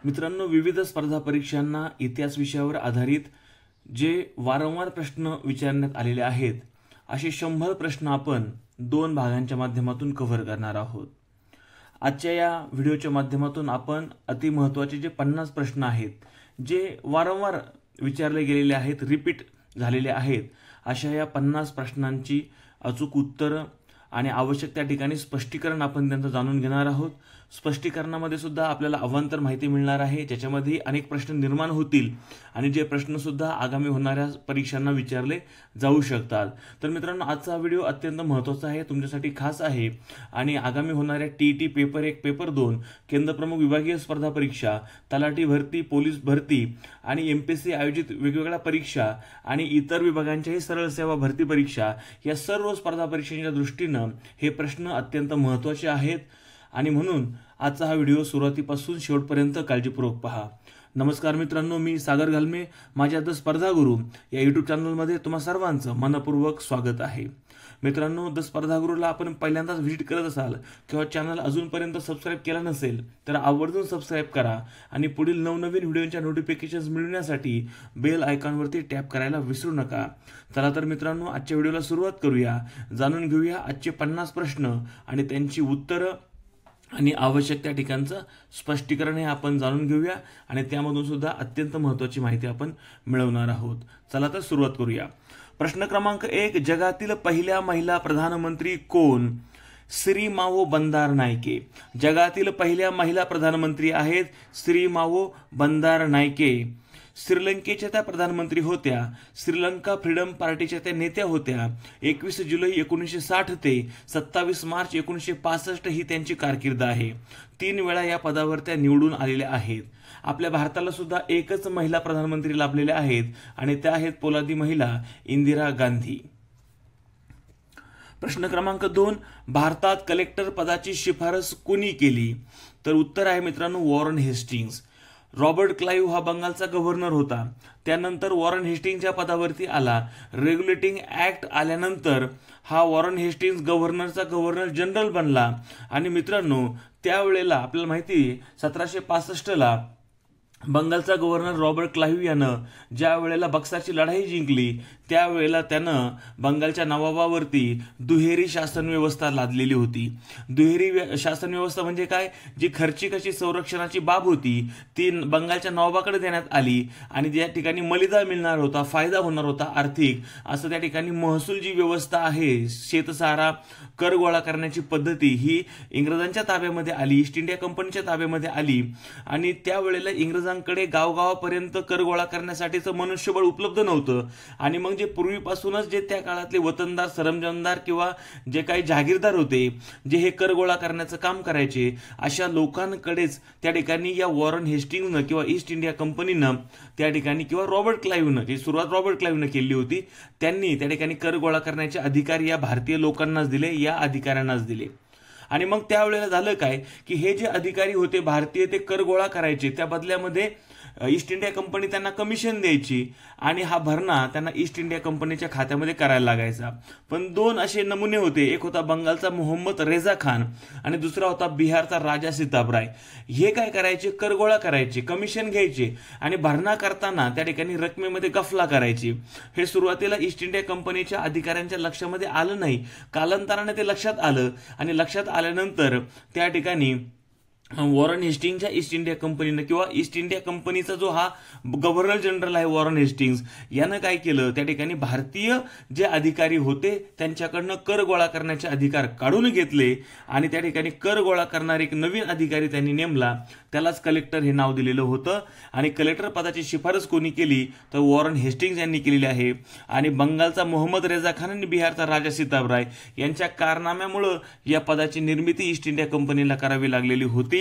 मित्रांनो, विविध स्पर्धा परीक्षांना इतिहास विषयावर आधारित जे वारंवार प्रश्न विचारण्यात आलेले आहेत असे 100 प्रश्न आपण 2 भागांच्या माध्यमातून कव्हर करणार आहोत। आजच्या या व्हिडिओच्या माध्यमातून आपण अति महत्त्वाचे जे 50 प्रश्न आहेत जे वारंवार विचारले गेलेले आहेत, रिपीट झालेले आहेत, अशा या 50 प्रश्नांची अचूक उत्तरं आणि आवश्यक त्या ठिकाणी स्पष्टीकरण आपण त्यांचं जाणून घेणार आहोत। स्पष्टीकरणामध्ये सुद्धा आपल्याला अवांतर माहिती मिळणार आहे, ज्याच्यामध्ये अनेक प्रश्न निर्माण होतील आणि जे प्रश्न सुद्धा आगामी होणाऱ्या परीक्षांना विचारले जाऊ शकतात। तर मित्रांनो, आजचा व्हिडिओ अत्यंत महत्त्वाचा आहे, तुमच्यासाठी खास आहे आणि आगामी होणाऱ्या टीईटी पेपर 1, पेपर 2, केंद्रप्रमुख विभागीय स्पर्धा परीक्षा, तलाठी भरती, पोलीस भरती आणि एमपीएससी आयोजित वेगवेगळ्या परीक्षा आणि इतर विभागांच्याही सरळ सेवा भरती परीक्षा या सर्व स्पर्धा परीक्षांच्या दृष्टीने हे प्रश्न अत्यंत महत्त्वाचे आहेत आणि म्हणून आजचा हा व्हिडिओ सुरुवातीपासून शेवटपर्यंत काळजीपूर्वक पहा। नमस्कार मित्रांनो, मी सागर घालमे, माझ्या द स्पर्धा गुरु या यूट्यूब चॅनलमध्ये तुम्हा सर्वांचं मनपूर्वक स्वागत आहे। मित्रांनो, द स्पर्धा गुरुला आपण पहिल्यांदाच व्हिजिट करत असाल किंवा चॅनल अजूनपर्यंत सबस्क्राईब केला नसेल तर आवर्जून सबस्क्राईब करा आणि पुढील नवनवीन व्हिडिओच्या नोटिफिकेशन्स मिळवण्यासाठी बेल आयकॉनवरती टॅप करायला विसरू नका। चला तर मित्रांनो, आजच्या व्हिडिओला सुरुवात करूया। जाणून घेऊया आजचे 50 प्रश्न आणि त्यांची उत्तरं आणि आवश्यक त्या ठिकाणचं स्पष्टीकरण हे आपण जाणून घेऊया आणि त्यामधून सुद्धा अत्यंत महत्त्वाची माहिती आपण मिळवणार आहोत। चला तर सुरुवात करूया। प्रश्न क्रमांक 1, जगातील पहिल्या महिला प्रधानमंत्री कोण? श्री मावो बंदार नायके। जगातील पहिल्या महिला प्रधानमंत्री आहेत श्री मावो बंदार नायके। श्रीलंकेच्या त्या प्रधानमंत्री होत्या, श्रीलंका फ्रीडम पार्टीच्या त्या नेत्या होत्या। 21 जुलै 1960 ते 27 मार्च 1965 ही त्यांची कारकीर्द आहे। 3 वेळा या पदावर त्या निवडून आलेल्या आहेत। आपल्या भारताला सुद्धा एकच महिला प्रधानमंत्री लाभलेल्या आहेत आणि त्या आहेत पोलादी महिला इंदिरा गांधी। प्रश्न क्रमांक 2, भारतात कलेक्टर पदाची शिफारस कोणी केली? तर उत्तर आहे मित्रांनो वॉरन हेस्टिंग्स। रॉबर्ट क्लाइव्ह हा बंगालचा गव्हर्नर होता, त्यानंतर वॉरन हेस्टिंग्सच्या पदावरती आला। रेग्युलेटिंग ऍक्ट आल्यानंतर हा वॉरन हेस्टिंग्स गव्हर्नर जनरल बनला आणि मित्रांनो त्यावेळेला आपल्याला माहिती आहे 1765 ला बंगालचा गव्हर्नर रॉबर्ट क्लाइव्ह यानं ज्या वेळेला बक्सरची लढाई जिंकली त्यावेळेला त्यानं बंगालच्या नवाबावरती दुहेरी शासन व्यवस्था लादलेली होती। दुहेरी शासन व्यवस्था म्हणजे काय? जी खर्चिकाची संरक्षणाची बाब होती ती बंगालच्या नवाबाकडे देण्यात आली आणि ज्या ठिकाणी मलिदा मिळणार होता, फायदा होणार होता आर्थिक, असं त्या ठिकाणी महसूल जी व्यवस्था आहे, शेतसारा कर गोळा करण्याची पद्धती ही इंग्रजांच्या ताब्यामध्ये आली, ईस्ट इंडिया कंपनीच्या ताब्यामध्ये आली आणि त्यावेळेला इंग्रजांकडे गावगावापर्यंत कर गोळा करण्यासाठीचं मनुष्यबळ उपलब्ध नव्हतं आणि मग जे पूर्वीपासूनच जे त्या काळातले वतनदार, सरंजामदार किंवा जे काही जहागीरदार होते जे हे कर गोळा करण्याचं काम करायचे, अशा लोकांकडेच त्या ठिकाणी या वॉरन हेस्टिंग्सनं किंवा ईस्ट इंडिया कंपनीनं त्या ठिकाणी किंवा रॉबर्ट क्लाइव्हनं, जी सुरुवात रॉबर्ट क्लाइव्हनं केली होती, त्यांनी त्या ठिकाणी कर गोळा करण्याचे अधिकार या भारतीय लोकांनाच दिले, या अधिकाऱ्यांनाच दिले। आणि मग त्यावेळेला झालं काय की हे जे अधिकारी होते भारतीय, ते कर गोळा करायचे, त्या बदल्यामध्ये ईस्ट इंडिया कंपनी त्यांना कमिशन द्यायची आणि हा भरणा त्यांना ईस्ट इंडिया कंपनीच्या खात्यामध्ये करायला लागायचा। पण 2 असे नमुने होते, एक होता बंगालचा मोहम्मद रेझा खान आणि दुसरा होता बिहारचा राजा सीताबराय। हे काय करायचे? कर गोळा करायचे, कमिशन घ्यायचे आणि भरणा करताना त्या ठिकाणी रकमेमध्ये गफला करायची। हे सुरुवातीला ईस्ट इंडिया कंपनीच्या अधिकाऱ्यांच्या लक्षामध्ये आलं नाही, कालांतराने ते लक्षात आलं आणि लक्षात आल्यानंतर त्या ठिकाणी वॉरन हेस्टिंग्सच्या ईस्ट इंडिया कंपनीनं किंवा ईस्ट इंडिया कंपनीचा जो हा गव्हर्नर जनरल आहे वॉरन हेस्टिंग्स यानं काय केलं, त्या ठिकाणी भारतीय जे अधिकारी होते त्यांच्याकडनं कर गोळा करण्याचे अधिकार काढून घेतले आणि त्या ठिकाणी कर गोळा करणारे एक नवीन अधिकारी त्यांनी नेमला, त्यालाच कलेक्टर हे नाव दिलेलं होतं। आणि कलेक्टर पदाची शिफारस कोणी केली तर वॉरन हेस्टिंग्स यांनी केलेली आहे आणि बंगालचा मोहम्मद रेझा खान आणि बिहारचा राजा सीताबराय यांच्या कारनाम्यामुळे या पदाची निर्मिती ईस्ट इंडिया कंपनीला करावी लागलेली होती।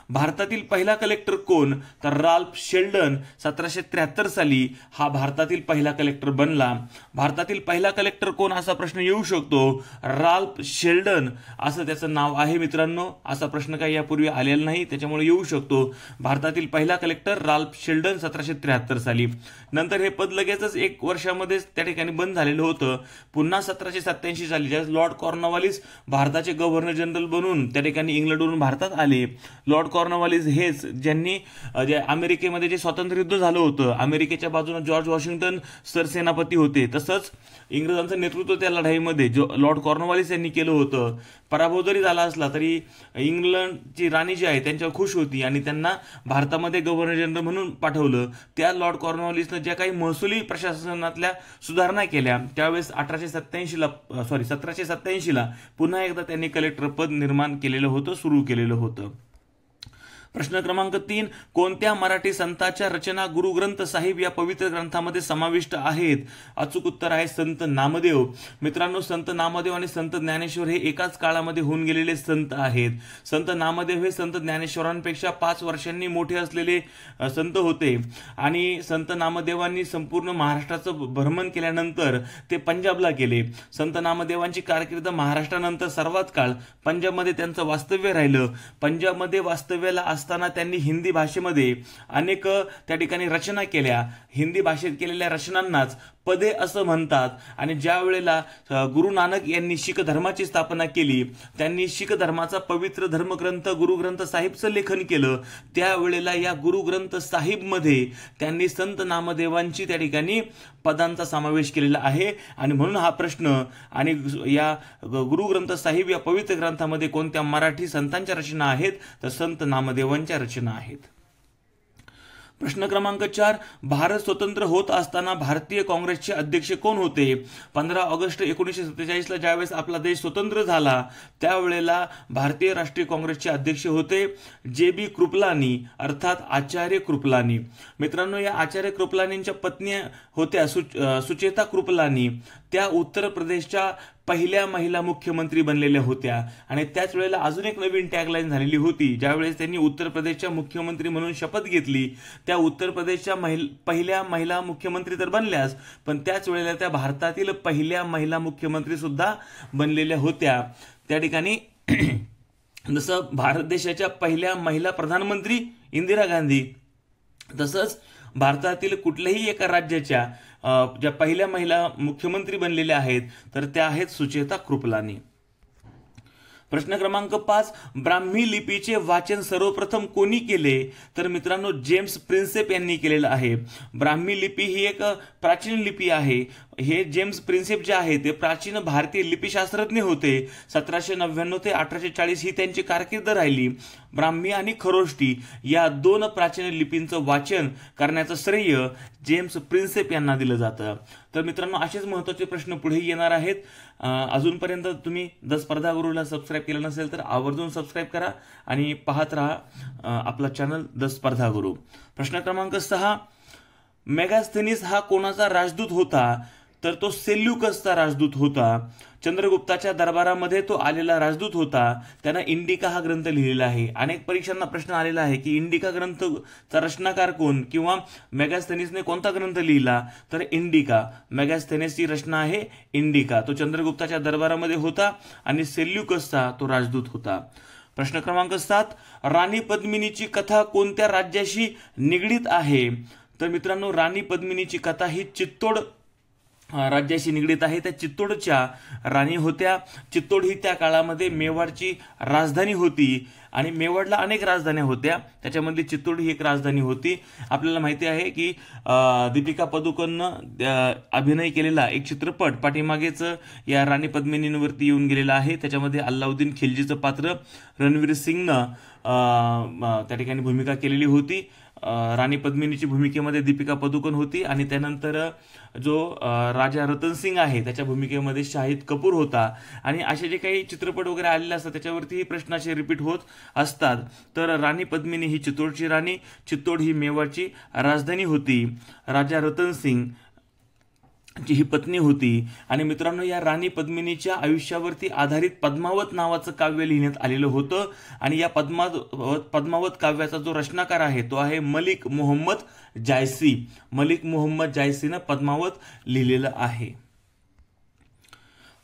भारतातील पहिला कलेक्टर कोण तर राल्फ शेल्डन 1773 साली हा भारतातील पहिला कलेक्टर बनला। भारतातील पहिला कलेक्टर कोण असा प्रश्न येऊ शकतो, राल्फ शेल्डन असं त्याचं नाव आहे मित्रांनो। असा प्रश्न काही यापूर्वी आलेला नाही, त्याच्यामुळे येऊ शकतो भारतातील पहिला कलेक्टर राल्फ शेल्डन 1773 साली। नंतर हे पद लगेचच 1 वर्षामध्येच त्या ठिकाणी बंद झालेलं होतं। पुन्हा 1787 साली ज्यावेळेस लॉर्ड कॉर्नवालिस भारताचे गव्हर्नर जनरल बनून त्या ठिकाणी इंग्लंडवरून भारतात आले लॉर्ड कॉर्नवॉलिस हेच ज्यांनी जे अमेरिकेमध्ये जे स्वातंत्र्य युद्ध झालं होतं, अमेरिकेच्या बाजूने जॉर्ज वॉशिंग्टन सरसेनापती होते, तसंच इंग्रजांचं नेतृत्व त्या लढाईमध्ये जो लॉर्ड कॉर्नवॉलिस यांनी केलं होतं. पराभव जरी झाला असला तरी इंग्लंडची राणी जी आहे त्यांच्यावर खुश होती आणि त्यांना भारतामध्ये गव्हर्नर जनरल म्हणून पाठवलं. त्या लॉर्ड कॉर्नवॉलिसनं ज्या काही महसुली प्रशासनातल्या सुधारणा केल्या त्यावेळेस 1787ला पुन्हा एकदा त्यांनी कलेक्टर पद निर्माण केलेलं होतं, सुरू केलेलं होतं. प्रश्न क्रमांक 3, कोणत्या मराठी संतांच्या रचना गुरु ग्रंथ साहिब या पवित्र ग्रंथामध्ये समाविष्ट आहेत? अचूक उत्तर आहे संत नामदेव. मित्रांनो, संत नामदेव आणि संत ज्ञानेश्वर हे एकाच काळामध्ये होऊन गेलेले संत आहेत. संत नामदेव हे संत ज्ञानेश्वरांपेक्षा 5 वर्षांनी मोठे असलेले संत होते आणि संत नामदेवांनी संपूर्ण महाराष्ट्राचं भ्रमण केल्यानंतर ते पंजाबला गेले. संत नामदेवांची कारकीर्द महाराष्ट्रानंतर सर्वात काळ पंजाबमध्ये त्यांचं वास्तव्य राहिलं. पंजाबमध्ये वास्तव्याला असताना त्यांनी हिंदी भाषेमध्ये अनेक त्या ठिकाणी रचना केल्या. हिंदी भाषेत केलेल्या रचनांनाच पदे असं म्हणतात. आणि ज्या वेळेला गुरु नानक यांनी शीख धर्माची स्थापना केली, त्यांनी शीख धर्माचा पवित्र धर्मग्रंथ गुरु ग्रंथ साहिबचं लेखन केलं. त्यावेळेला या गुरु ग्रंथ साहिबमध्ये त्यांनी संत नामदेवांची त्या ठिकाणी पदांचा समावेश केलेला आहे. आणि म्हणून हा प्रश्न, आणि या गुरु ग्रंथ साहिब या पवित्र ग्रंथामध्ये कोणत्या मराठी संतांच्या रचना आहेत? तर संत नामदेवांच्या रचना आहेत. प्रश्न क्रमांक 4, भारत स्वतंत्र होत असताना भारतीय काँग्रेसचे अध्यक्ष कोण होते? 15 ऑगस्ट 1947ला ज्यावेळेस आपला देश स्वतंत्र झाला त्यावेळेला भारतीय राष्ट्रीय काँग्रेसचे अध्यक्ष होते JB कृपलानी, अर्थात आचार्य कृपलानी. मित्रांनो, या आचार्य कृपलानींच्या पत्नी होत्या सुचेता कृपलानी. त्या उत्तर प्रदेशच्या पहिल्या महिला मुख्यमंत्री बनलेल्या होत्या. आणि त्याच वेळेला अजून एक नवीन टॅगलाईन झालेली होती. ज्यावेळेस त्यांनी उत्तर प्रदेशच्या मुख्यमंत्री म्हणून शपथ घेतली, त्या उत्तर प्रदेशच्या पहिल्या महिला मुख्यमंत्री तर बनल्याच, पण त्याच वेळेला त्या भारतातील पहिल्या महिला मुख्यमंत्री सुद्धा बनलेल्या होत्या. त्या ठिकाणी जसं भारत देशाच्या पहिल्या महिला प्रधानमंत्री इंदिरा गांधी, तसंच भारतातील कुठल्याही एका राज्याच्या ज्या पहिल्या महिला मुख्यमंत्री बनलेल्या आहेत तर त्या आहेत सुचेता कृपलानी. प्रश्न क्रमांक 5, ब्राह्मी लिपीचे वाचन सर्वप्रथम कोणी केले? तर मित्रांनो, जेम्स प्रिन्सेप यांनी केलेलं आहे. ब्राह्मी लिपी ही एक प्राचीन लिपी आहे. हे जेम्स प्रिन्सेप जे आहे ते प्राचीन भारतीय लिपीशास्त्रज्ञ होते. 1799 ते 1840 ही त्यांची कारकीर्द राहिली. ब्राह्मी आणि खरोष्टी या 2 प्राचीन लिपींचं वाचन करण्याचं श्रेय जेम्स प्रिन्सेप यांना दिलं जातं. तर मित्रांनो, असेच महत्त्वाचे प्रश्न पुढे येणार आहेत. अजूनपर्यंत तुम्ही द स्पर्धा गुरुला सबस्क्राईब केलं नसेल तर आवर्जून सबस्क्राईब करा आणि पाहत राहा आपला चॅनल द स्पर्धा गुरु. प्रश्न क्रमांक 6, मेगास्थेनिस हा कोणाचा राजदूत होता? तर तो सेल्युकसचा राजदूत होता. चंद्रगुप्ताच्या दरबारामध्ये तो आलेला राजदूत होता. त्यानं इंडिका हा ग्रंथ लिहिलेला आहे. अनेक परीक्षांना प्रश्न आलेला आहे की इंडिका ग्रंथचा रचनाकार कोण किंवा मेगास्थेनिसने कोणता ग्रंथ लिहिला? तर इंडिका. मेगास्थेनिसची रचना आहे इंडिका. तो चंद्रगुप्ताच्या दरबारामध्ये होता आणि सेल्युकसचा तो राजदूत होता. प्रश्न क्रमांक 7, राणी पद्मिनीची कथा कोणत्या राज्याशी निगडीत आहे? तर मित्रांनो, राणी पद्मिनीची कथा ही चित्तोड राज्याशी निगडीत आहे. त्या चित्तोडच्या राणी होत्या. चित्तोड ही त्या काळामध्ये मेवाडची राजधानी होती आणि मेवाडला अनेक राजधान्या होत्या, त्याच्यामधली चित्तोड ही एक राजधानी होती. आपल्याला माहिती आहे की दीपिका पदुकोणनं अभिनय केलेला एक चित्रपट पाठीमागेच या राणी पद्मिनीवरती येऊन गेलेला आहे. त्याच्यामध्ये अल्लाउद्दीन खिल्जीचं पात्र रणवीर सिंगनं त्या ठिकाणी भूमिका केलेली होती. राणी पद्मिनीची भूमिकेमध्ये दीपिका पदुकोण होती आणि त्यानंतर जो राजा रतन सिंग आहे त्याच्या भूमिकेमध्ये शाहिद कपूर होता. आणि असे जे काही चित्रपट वगैरे आलेले असतात त्याच्यावरती ही प्रश्नाचे रिपीट होत असतात. तर राणी पद्मिनी ही चित्तोडची राणी, चित्तोड ही मेवाडची राजधानी होती. राजा रतन सिंग ची ही पत्नी होती. आणि मित्रांनो, या राणी पद्मिनीच्या आयुष्यावरती आधारित पद्मावत नावाचं काव्य लिहिण्यात आलेलं होतं. आणि या पद्मावत काव्याचा जो रचनाकार आहे तो आहे मलिक मोहम्मद जायसी. मलिक मोहम्मद जायसीनं पद्मावत लिहिलेलं आहे.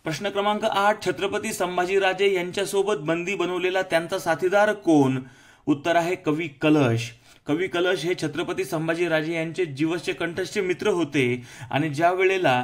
प्रश्न क्रमांक 8, छत्रपती संभाजीराजे यांच्यासोबत बंदी बनवलेला त्यांचा साथीदार कोण? उत्तर आहे कवी कलश. कवी कलश हे छत्रपती संभाजीराजे यांचे जीवसचे कंठस्थ मित्र होते. आणि ज्या वेळेला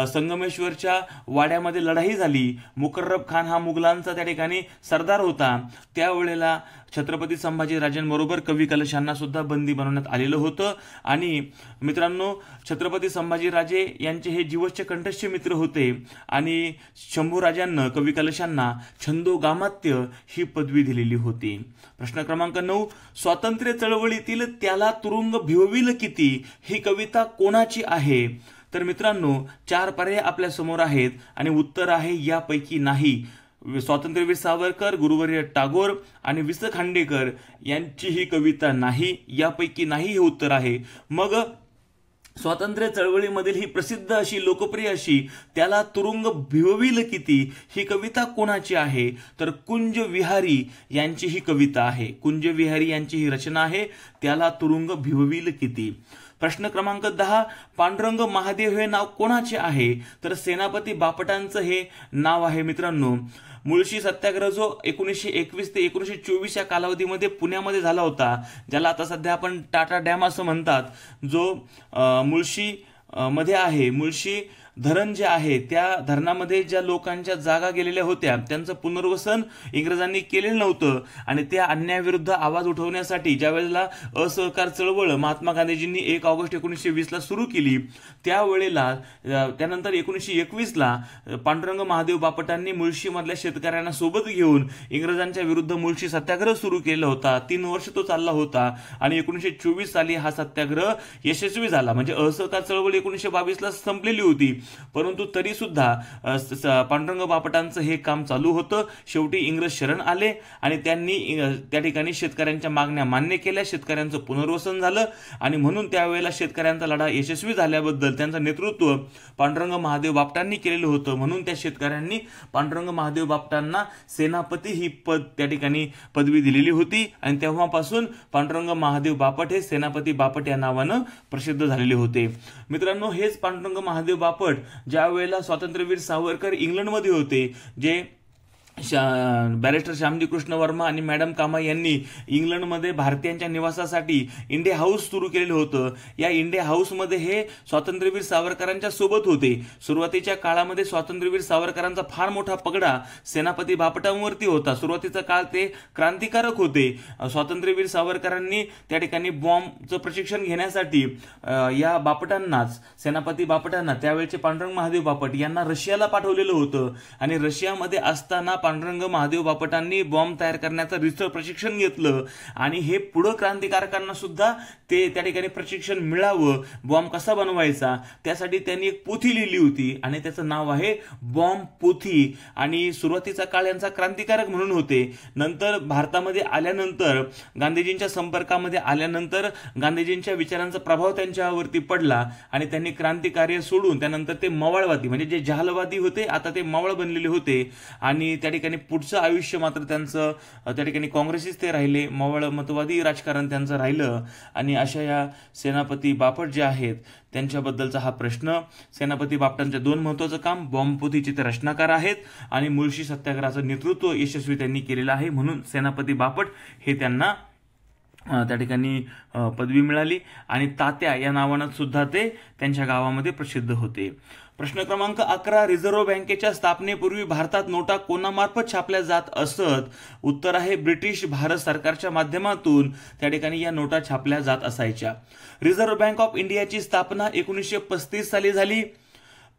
संगमेश्वरच्या वाड्यामध्ये लढाई झाली, मुकर्रब खान हा मुघलांचा त्या ठिकाणी सरदार होता, त्यावेळेला छत्रपती संभाजीराजांबरोबर कवी कलशांना सुद्धा बंदी बनवण्यात आलेलं होतं. आणि मित्रांनो, छत्रपती संभाजीराजे यांचे हे जीवसचे कंठस्थ मित्र होते आणि शंभूराजांना कवी कलशांना छंदोगामात्य ही पदवी दिलेली होती. प्रश्न क्रमांक 9, स्वातंत्र्य चळवळीतील त्याला तुरुंग भिवविल किती ही कविता कोणाची आहे? तर मित्रांनो, 4 पर्याय आपल्या समोर आहेत आणि उत्तर आहे यापैकी नाही. स्वातंत्र्यवीर सावरकर, गुरुवर्य टागोर आणि वि स खांडेकर यांची ही कविता नाही, यापैकी नाही हे उत्तर आहे. मग स्वातंत्र्य चळवळीमधील ही प्रसिद्ध अशी लोकप्रिय अशी त्याला तुरुंग भिवविल किती ही कविता कोणाची आहे? तर कुंज विहारी यांची ही कविता आहे. कुंज विहारी यांची ही रचना आहे, त्याला तुरुंग भिवविल किती. प्रश्न क्रमांक 10, पांडुरंग महादेव हे नाव कोणाचे आहे? तर सेनापती बापटांचं हे नाव आहे. मित्रांनो, मुळशी सत्याग्रह जो 1921 ते 1924 या कालावधीमध्ये पुण्यामध्ये झाला होता, ज्याला आता सध्या आपण टाटा डॅम असं म्हणतात, जो मुळशी मध्ये आहे. मुळशी धरण जे आहे त्या धरणामध्ये ज्या लोकांच्या जागा गेलेल्या होत्या त्यांचं पुनर्वसन इंग्रजांनी केलेलं नव्हतं आणि त्या अन्यायाविरुद्ध आवाज उठवण्यासाठी ज्या वेळेला असहकार चळवळ महात्मा गांधीजींनी 1 ऑगस्ट 1920 ला सुरू केली, त्यावेळेला त्यानंतर 1921 ला पांडुरंग महादेव बापटांनी मुळशीमधल्या शेतकऱ्यांना सोबत घेऊन इंग्रजांच्या विरुद्ध मुळशी सत्याग्रह सुरू केला होता. 3 वर्ष तो चालला होता आणि 1924 साली हा सत्याग्रह यशस्वी झाला. म्हणजे असहकार चळवळ 1922 ला संपलेली होती, परंतु तरी सुद्धा पांडुरंग बापटांचं हे काम चालू होतं. शेवटी इंग्रज शरण आले आणि त्यांनी त्या ठिकाणी शेतकऱ्यांच्या मागण्या मान्य केल्या, शेतकऱ्यांचं पुनर्वसन झालं आणि म्हणून त्यावेळेला शेतकऱ्यांचा लढा यशस्वी झाल्याबद्दल त्यांचं नेतृत्व पांडुरंग महादेव बापटांनी केलेलं होतं. म्हणून त्या शेतकऱ्यांनी पांडुरंग महादेव बापटांना सेनापती ही त्या ठिकाणी पदवी दिलेली होती आणि तेव्हापासून पांडुरंग महादेव बापट हे सेनापती बापट या नावानं प्रसिद्ध झालेले होते. मित्रांनो, हेच पांडुरंग महादेव बापट ज्या वेळेला स्वातंत्र्यवीर सावरकर इंग्लंडमध्ये होते, जे बॅरिस्टर श्यामजी कृष्ण वर्मा आणि मॅडम कामा यांनी इंग्लंडमध्ये भारतीयांच्या निवासासाठी इंडिया हाऊस सुरू केलेलं होतं. या इंडिया हाऊसमध्ये हे स्वातंत्र्यवीर सावरकरांच्या सोबत होते. सुरुवातीच्या काळामध्ये स्वातंत्र्यवीर सावरकरांचा फार मोठा पगडा सेनापती बापटांवरती होता. सुरुवातीचा काळ ते क्रांतिकारक होते. स्वातंत्र्यवीर सावरकरांनी त्या ठिकाणी बॉम्बचं प्रशिक्षण घेण्यासाठी या बापटांनाच, सेनापती बापटांना, त्यावेळेचे पांडुरंग महादेव बापट यांना रशियाला पाठवलेलं होतं आणि रशियामध्ये असताना पांडुरंग महादेव बापटांनी बॉम्ब तयार करण्याचं रिसर्च प्रशिक्षण घेतलं आणि हे पुढे क्रांतिकारकांना सुद्धा ते त्या ठिकाणी प्रशिक्षण मिळावं, बॉम्ब कसा बनवायचा, त्यासाठी त्यांनी एक पोथी लिहिली होती आणि त्याचं नाव आहे बॉम्ब पोथी. आणि सुरुवातीचा काळ यांचा क्रांतिकारक म्हणून होते. नंतर भारतामध्ये आल्यानंतर, गांधीजींच्या संपर्कामध्ये आल्यानंतर गांधीजींच्या विचारांचा प्रभाव त्यांच्यावरती पडला आणि त्यांनी क्रांतिकार्य सोडून त्यानंतर ते मवाळवादी, म्हणजे जे जहालवादी होते आता ते मवाळ बनलेले होते आणि त्या ठिकाणी पुढचं आयुष्य मात्र त्यांचं त्या ठिकाणी काँग्रेसीच ते राहिले, मवाळ मतवादी राजकारण त्यांचं राहिलं. आणि अशा या सेनापती बापट जे आहेत त्यांच्याबद्दलचा हा प्रश्न. सेनापती बापटांचं 2 महत्त्वाचं काम, बॉम्बपोथीचे ते रचनाकार आहेत आणि मुळशी सत्याग्रहाचं नेतृत्व यशस्वी त्यांनी केलेलं आहे, म्हणून सेनापती बापट हे त्यांना त्या ठिकाणी पदवी मिळाली आणि तात्या या नावानं सुद्धा ते त्यांच्या गावामध्ये प्रसिद्ध होते. प्रश्न क्रमांक 11, रिझर्व्ह बँकेच्या स्थापनेपूर्वी भारतात नोटा कोणामार्फत छापल्या जात असत? उत्तर आहे ब्रिटिश भारत सरकारच्या माध्यमातून त्या ठिकाणी या नोटा छापल्या जात असायच्या. रिझर्व्ह बँक ऑफ इंडियाची स्थापना 1935 साली झाली.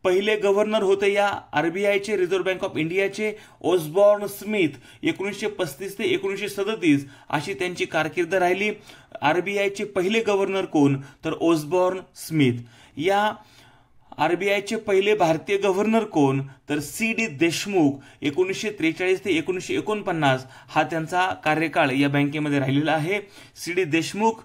पहिले गव्हर्नर होते या आरबीआयचे, रिझर्व्ह बँक ऑफ इंडियाचे, ओसबॉर्न स्मिथ. 1935 ते 1937 अशी त्यांची कारकीर्द राहिली. आरबीआयचे पहिले गव्हर्नर कोण? तर ओसबॉर्न स्मिथ. या आरबीआयचे पहिले भारतीय गव्हर्नर कोण? तर सी.डी. देशमुख. 1943 ते 1949 हा त्यांचा कार्यकाळ या बँकेमध्ये राहिलेला आहे. सी.डी. देशमुख,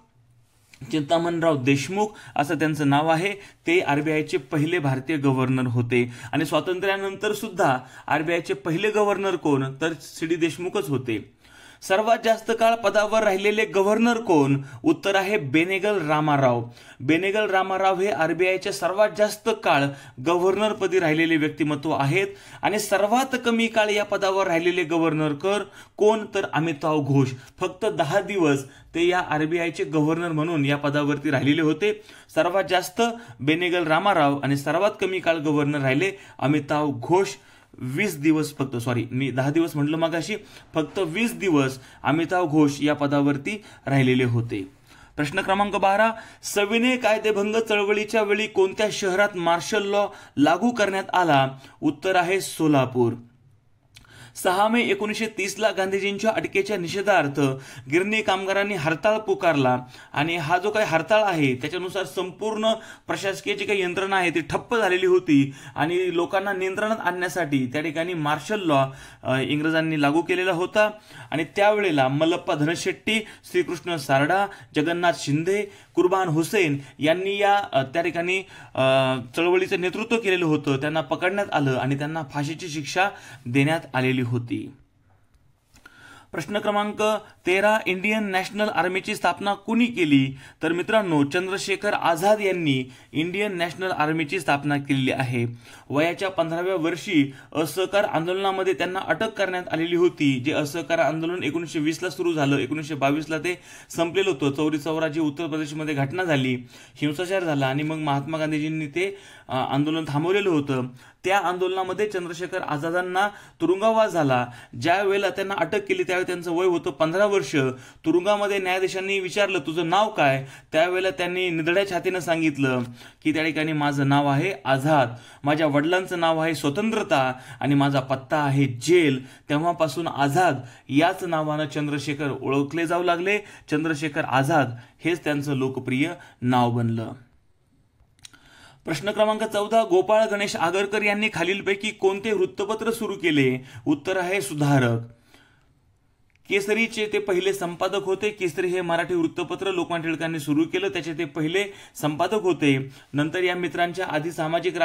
चिंतामणराव देशमुख असं त्यांचं नाव आहे. ते आरबीआयचे पहिले भारतीय गव्हर्नर होते आणि स्वातंत्र्यानंतर सुद्धा आरबीआयचे पहिले गव्हर्नर कोण? तर सी.डी. देशमुखच होते. सर्वात जास्त काळ पदावर राहिलेले गव्हर्नर कोण? उत्तर आहे बेनेगल रामाराव. बेनेगल रामाराव हे आरबीआयच्या सर्वात जास्त काळ गव्हर्नर पदी राहिलेले व्यक्तिमत्व आहेत. आणि सर्वात कमी काळ या पदावर राहिलेले गव्हर्नर कोण? तर अमिताभ घोष. फक्त 10 दिवस ते या आरबीआयचे गव्हर्नर म्हणून या पदावरती राहिलेले होते. सर्वात जास्त बेनेगल रामाराव आणि सर्वात कमी काळ गव्हर्नर राहिले अमिताभ घोष. 20 दिवस फक्त, सॉरी मी 10 दिवस म्हटलं मगाशी, फक्त 20 दिवस अमिताभ घोष या पदावरती राहिलेले होते. प्रश्न क्रमांक 12, सविनय कायदेभंग चळवळीच्या वेळी कोणत्या शहरात मार्शल लॉ लागू करण्यात आला? उत्तर आहे सोलापूर. 6 मे 1930 ला गांधीजींच्या अटकेच्या निषेधार्थ गिरणी कामगारांनी हरताळ पुकारला आणि हा जो काही हरताळ आहे त्याच्यानुसार संपूर्ण प्रशासकीय जी काही यंत्रणा आहे ती ठप्प झालेली होती आणि लोकांना नियंत्रणात आणण्यासाठी त्या ठिकाणी मार्शल लॉ इंग्रजांनी लागू केलेला होता. आणि त्यावेळेला मल्लप्पा धनशेट्टी, श्रीकृष्ण सारडा, जगन्नाथ शिंदे, कुर्बान हुसेन यांनी त्या ठिकाणी चळवळीचं नेतृत्व केलेलं होतं. त्यांना पकडण्यात आलं आणि त्यांना फाशीची शिक्षा देण्यात आलेली होती. प्रश्न क्रमांक 13, इंडियन नॅशनल आर्मीची स्थापना कुणी केली? तर मित्रांनो, चंद्रशेखर आझाद यांनी इंडियन नॅशनल आर्मीची स्थापना केलेली आहे. वयाच्या 15व्या वर्षी असहकार आंदोलनामध्ये त्यांना अटक करण्यात आलेली होती. जे असहकार आंदोलन 1920 ला सुरू झालं, 1922 ला ते संपलेलं होतं. चौरी चौरा जी उत्तर प्रदेशमध्ये घटना झाली, हिंसाचार झाला आणि मग महात्मा गांधीजींनी ते आंदोलन थांबवलेलं होतं. त्या आंदोलनामध्ये चंद्रशेखर आझादांना तुरुंगवास झाला. ज्या वेळेला त्यांना अटक केली त्यावेळी त्यांचं वय होतं 15 वर्ष. तुरुंगामध्ये न्यायाधीशांनी विचारलं तुझं नाव काय? त्यावेळेला त्यांनी निधड्या छातीनं सांगितलं की त्या ठिकाणी माझं नाव आहे आझाद, माझ्या वडिलांचं नाव आहे स्वतंत्रता आणि माझा पत्ता आहे जेल. तेव्हापासून आझाद याच नावानं चंद्रशेखर ओळखले जाऊ लागले. चंद्रशेखर आझाद हेच त्यांचं लोकप्रिय नाव बनलं. प्रश्न क्रमांक 14, गोपाळ गणेश आगरकर यांनी खालीलपैकी कोणते वृत्तपत्र सुरू केले? उत्तर आहे सुधारक. केसरीचे ते पहिले संपादक होते. केसरी हे मराठी वृत्तपत्र लोकमान्य टिळकांनी सुरू केलं, त्याचे ते पहिले संपादक होते. नंतर या मित्रांच्या आधी सामाजिक